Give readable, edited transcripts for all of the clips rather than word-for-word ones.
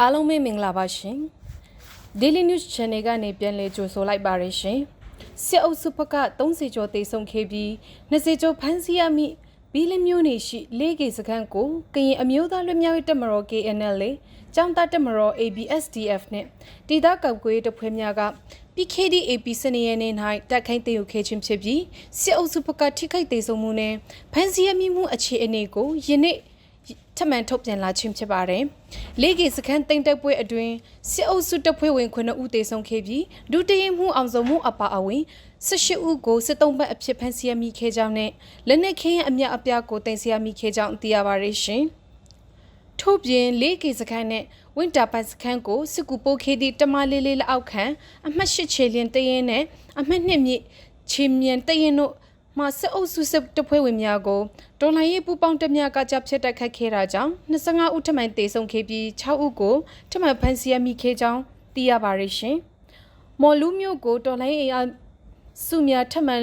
အားလုံးပဲမင်္ဂလာပါရှင် Daily News Channel ကနေပြန်လည်ကြိုဆိုလိုက်ပါရရှင်စစ်အုပ်စုဘက်က30ကျော်တေဆုံးခဲ့ပြီး20ကျော်ဖမ်းဆီးရမိဘီလမျိုးနေရှိ၄ကေစခန်းကိုကရင်အမျိုးသားလွတ်မြောက်ရေးတပ်မတော် KNL ကျောင်းသားတပ်မတော် ABSDF နဲ့ဒေသကောက်ကွေးတပ်ဖွဲ့များက PKDAP စနေရက်နေ့၌တိုက်ခိုက်သိမ်းယူခဲ့ခြင်းဖြစ်ပြီးစစ်အုပ်စုဘက်ကထိခိုက်ဒေဆုံးမှုနဲ့ဖမ်းဆီးရမိမှုအခြေအနေကိုယနေ့ထပ်မံထုတ်ပြန်လာခြင်းဖြစ်ပါတယ်။၄ကေစခန်းတိမ်တက်ပွဲအတွင်းစစ်အုပ်စုတပ်ဖွဲ့ဝင်9ဦးသေဆုံးခဲ့ပြီးဒုတိယမှုအောင်စုံမှုအပါအဝင်18ဦးကိုစစ်တုံးဘက်အဖြစ်ဖမ်းဆီးရမိခဲ့ကြောင်းနဲ့လက်နက်ခဲယမ်းအများအပြားကိုတင်ဆက်ရမိခဲ့ကြောင်းသိရပါတယ်ရှင်။ထို့ပြင်၄ကေစခန်းနဲ့ဝင်းတာပိုင်စခန်းကိုစစ်ကူပို့ခဲ့သည့်တမလေးလေးလက်အောက်ခံအမှတ်8ခြေလျင်တရင်နဲ့အမှတ်2မြစ်ခြေမြန်တရင်တို့မှစစ်အုပ်စုစစ်တပ်ဖွဲ့ဝင်များကိုတော်လှန်ရေးပူးပေါင်းတပ်များကတပ်ဖြတ်တိုက်ခိုက်ခဲ့တာကြောင့်25ဦးထပ်မံတေဆုံးခဲ့ပြီး6ဦးကိုထပ်မံဖမ်းဆီးရမိခဲ့ကြောင်းသိရပါရရှင်။မော်လူမျိုးကိုတော်လှန်ရေးစုများထပ်မံ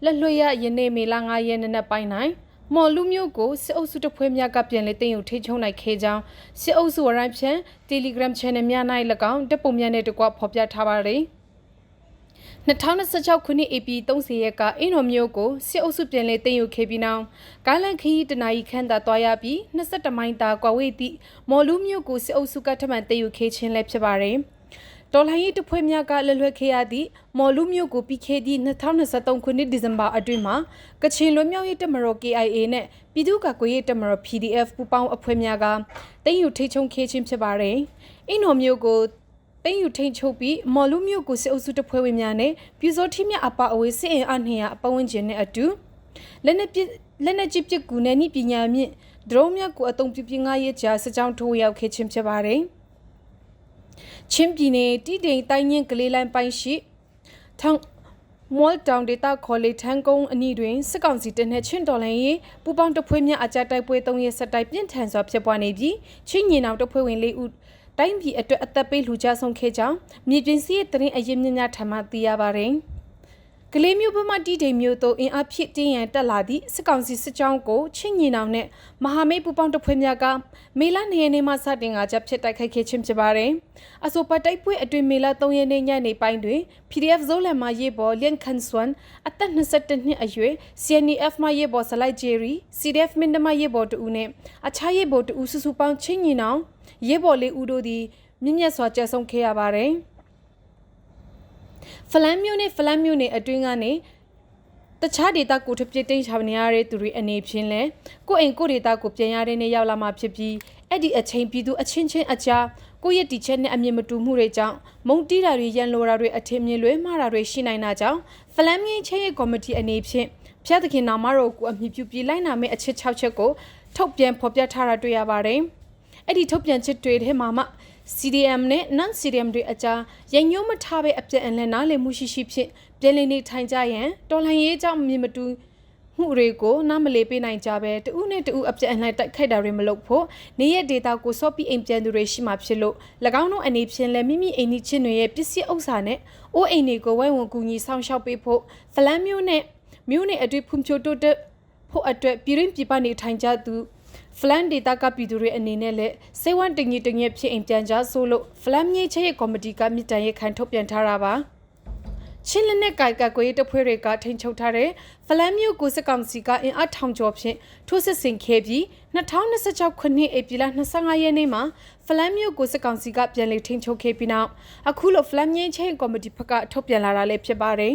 လက်လွှတ်ရယနေ့မေလ9ရက်နေ့ပိုင်း၌မော်လူမျိုးကိုစစ်အုပ်စုတပ်ဖွဲ့များကပြန်လည်တင်ယူထိချုံနိုင်ခဲ့ကြောင်းစစ်အုပ်စုဝရမ်းဖြန့် Telegram Channel များ၌၎င်းတပ်ပုံများနဲ့တကွဖော်ပြထားပါသည်2026ခုနှစ် AP 30ရက်ကအိမ်တော်မျိုးကိုစစ်အုပ်စုပြန်လည်တင်ယူခဲ့ပြီးနောက်ကားလန်ခီးတနာရီခန့်သာတွားရပြီး22မိုင်သာကွာဝေးသည့်မော်လူမျိုးကိုစစ်အုပ်စုကထပ်မံတင်ယူခဲ့ခြင်းလည်းဖြစ်ပါတယ်။တော်လှန်ရေးတပ်ဖွဲ့များကလက်လွှတ်ခဲ့ရသည့်မော်လူမျိုးကိုပြီးခဲ့သည့်2023ခုနှစ်ဒီဇင်ဘာအတွင်းမှာကချင်လွတ်မြောက်ရေးတပ်မတော် KIA နဲ့ပြည်သူ့ကာကွယ်ရေးတပ်မတော် PDF ပူးပေါင်းအဖွဲ့များကတင်ယူထိချုံခဲ့ခြင်းဖြစ်ပါတယ်။အိမ်တော်မျိုးကိုတင်ယူထိန်ချုပ်ပြီးမော်လူမျိုးကိုစစ်အုပ်စုတပ်ဖွဲ့ဝင်များနဲ့ပြူစောထီးများအပါအဝင်စစ်အင်အား200အပဝန်းကျင်နဲ့အတူလက်နက်ကြီးပစ်ကူနဲ့ပညာမြင့်ဒရုန်းများကိုအသုံးပြုပြီး9ရက်ကြာစစ်ကြောင်းထိုးရောက်ခဲ့ခြင်းဖြစ်ပါတယ်။ချင်းပြည်နယ်တီတိန်တိုင်းရင်ကလေးလိုင်းပိုင်းရှိထောင်မော်တောင်ဒေတာခေါ်လေထန်းကုန်းအနီးတွင်စစ်ကောင်စီတပ်နှင့်ချင်းတော်လှန်ရေးပူးပေါင်းတပ်ဖွဲ့များအကြတိုက်ပွဲ3ရက်ဆက်တိုက်ပြင်းထန်စွာဖြစ်ပွားနေပြီးချင်းညီနောင်တပ်ဖွဲ့ဝင်4ဦးတိုင်းပြည်အတွက်အသက်ပေးလှူကြဆုံးခဲ့ကြောင်းမြေပြင်စီးရဲ့တရင်အရင်မြများထံမှသိရပါတယ်။ကလေးမျိုးဘမတီတိမ်မျိုးတို့အင်အားဖြစ်တင်းရန်တက်လာသည့်စစ်ကောင်စီစစ်ကြောင်းကိုချင်းညီနောင်နဲ့မဟာမိတ်ပူပေါင်းတပ်ဖွဲ့များကမေလ2ရက်နေ့မှစတင်ကကြဖြစ်တိုက်ခိုက်ခဲ့ခြင်းဖြစ်ပါတယ်။အဆိုပါတိုက်ပွဲအတွင်းမေလ3ရက်နေ့ညနေပိုင်းတွင် PDF ဇိုလန်မှရေးပေါ်လျန်ခန်ဆွမ်အသက်22နှစ်အရွယ် CNF မှရေးပေါ်ဆလိုက်ဂျယ်ရီ CDF မင်းတမရေးပေါ်တူနဲ့အခြားရေးပေါ်တူစုစုပေါင်းချင်းညီနောင်ရဲဘော်လေးဦးတို့သည်မြင့်မြတ်စွာကြဆုံးခဲ့ရပါတယ်။ဖလန်မျိုးနဲ့အတွင်းကနေတခြားဒေသကိုထပြတိတ်ချနေရတဲ့သူတွေအနေဖြင့်လဲကိုအိမ်ကိုဒေသကိုပြန်ရတဲ့နေ့ရောက်လာမှဖြစ်ပြီးအဲ့ဒီအချိန်ပြည်သူအချင်းချင်းအကြားကိုရဲ့တီချက်နဲ့အမြင်မတူမှုတွေကြောင့်မုံတီးတာတွေရန်လိုတာတွေအထင်မြင်လွဲမှားတာတွေရှိနိုင်တာကြောင့်ဖလန်မျိုးချင်းရဲ့ကော်မတီအနေဖြင့်ဖျက်သခင်နာမတော်ကိုအမြင့်ပြုပြီးလိုက်နာမယ့်အချက်6ချက်ကိုထုတ်ပြန်ဖော်ပြထားတာတွေ့ရပါတယ်။အဲ့ဒီထုတ်ပြန်ချက်တွေထဲမှာမှ CDM နဲ့ non-CDM တွေအကြားရညှိုးမထားပဲအပြည့်အလဲနားလည်မှုရှိဖြင့်ပြည်လည်နေထိုင်ကြရန်တော်လှန်ရေးကြောင့်မြင်မတူမှုတွေကိုနားမလည်ပေးနိုင်ကြပဲတူးနဲ့တူးအပြည့်အလဲတိုက်ခိုက်တာတွေမလုပ်ဖို့နေရဒေတာကိုစောပြီးအိမ်ပြန်သူတွေရှိမှဖြစ်လို့၎င်းတို့အနေဖြင့်လည်းမိမိအိမ်ကြီးချင်းတွေရဲ့ပစ္စည်းဥစ္စာနဲ့အိုးအိမ်တွေကိုဝိုင်းဝန်းကူညီဆောင်ရှောက်ပေးဖို့ဖလန်မျိုးနဲ့အတွေ့ဖွံ့ဖြိုးတိုးတက်ဖို့အတွက်ပြည်ရင်းပြည်ပနေထိုင်ကြသူဖလန်ဒေတာကပြည်သူတွေအနေနဲ့လည်းစေဝမ်းတငြိဖြစ်အိမ်ပြန်ကြဆိုလို့ဖလန်မြေချဲရဲ့ကော်မတီကမြစ်တန်ရဲ့ခံထုတ်ပြန်ထားတာပါချင်းလက်နဲ့ကိုက်ကွေးတပ်ဖွဲ့တွေကထိန်ချုပ်ထားတဲ့ဖလန်မျိုးကိုစစ်ကောင်စီကအင်အားထောင်ကျော်ဖြင့်ထိုးစစ်ဆင်ခဲ့ပြီး2026ခုနှစ်ဧပြီလ25ရက်နေ့မှာဖလန်မျိုးကိုစစ်ကောင်စီကပြန်လည်ထိန်ချုပ်ခဲ့ပြီးနောက်အခုလိုဖလန်မြေချဲကော်မတီဘက်ကထုတ်ပြန်လာတာလည်းဖြစ်ပါတယ်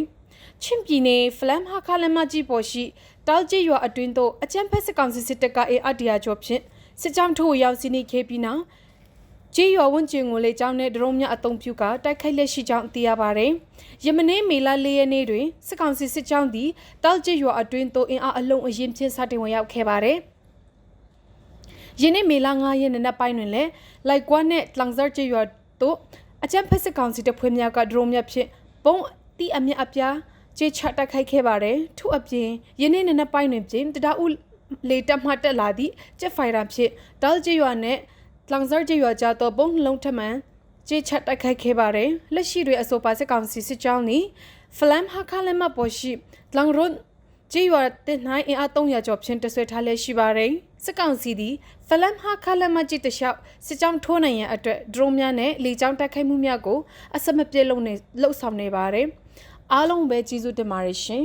ချင်းပြည်နယ်ဖလမ်ဟာခါလမကြီးပေါ်ရှိတောက်ကျရွာအတွင်းသို့အကြမ်းဖက်စစ်ကောင်စီစစ်တပ်ကအားတရာကျော်ဖြင့်စစ်ကြောင်းထိုးရောက်စီးနေခဲ့ပြီးနောက်ကျေးရွာဝန်းကျင်ကိုလေကြောင်းနဲ့ဒရုန်းများအုံပြုကတိုက်ခိုက်လက်ရှိကြောင်းသိရပါတယ်။ယမနေ့မေလ4ရက်နေ့တွင်စစ်ကောင်စီစစ်ကြောင်းသည်တောက်ကျရွာအတွင်းသို့အင်အားအလုံးအရင်ဖြင့်စတင်ဝင်ရောက်ခဲ့ပါတယ်။ယနေ့မေလ9ရက်နေ့ပိုင်းတွင်လည်းလိုက်ကွာနဲ့တလန်ဇာကျေးရွာသို့အကြမ်းဖက်စစ်ကောင်စီတပ်ဖွဲ့များကဒရုန်းများဖြင့်ပုံတီအမြအပြားကျေချတိုက်ခိုက်ခဲ့ပါတယ်ထို့အပြင်ယနေ့နေ့ပိုင်းတွင်ပြင်တဒါဦးလေတပ်မှတက်လာသည့်ဂျက်ဖိုင်ရာဖြင့်ဒေါ်ဂျီရွာနဲ့လန်ဇာဂျီရွာကြားသို့ပုံနှလုံးထမှန်ကျေချတိုက်ခိုက်ခဲ့ပါတယ်လက်ရှိတွင်အဆိုပါစစ်ကောင်စီစစ်ကြောင်းသည်ဖလမ်ဟာခါလမပေါ်ရှိလန်ရွန်ဂျီရွာတဲ့၌အင်အား300ကျော်ဖြင့်တဆွဲထားလျက်ရှိပါတယ် စစ်ကောင်စီသည်ဖလမ်ဟာခလမ်မကြီးတလျှောက်စစ်ကြောင်းထိုးနိုင်ရန်အတွက်ဒရုန်းများနဲ့လေကြောင်းတိုက်ခိုက်မှုများကိုအစမပြတ်လုပ်ဆောင်နေပါတယ်အားလုံးပဲကျေးဇူးတင်ပါတယ်ရှင်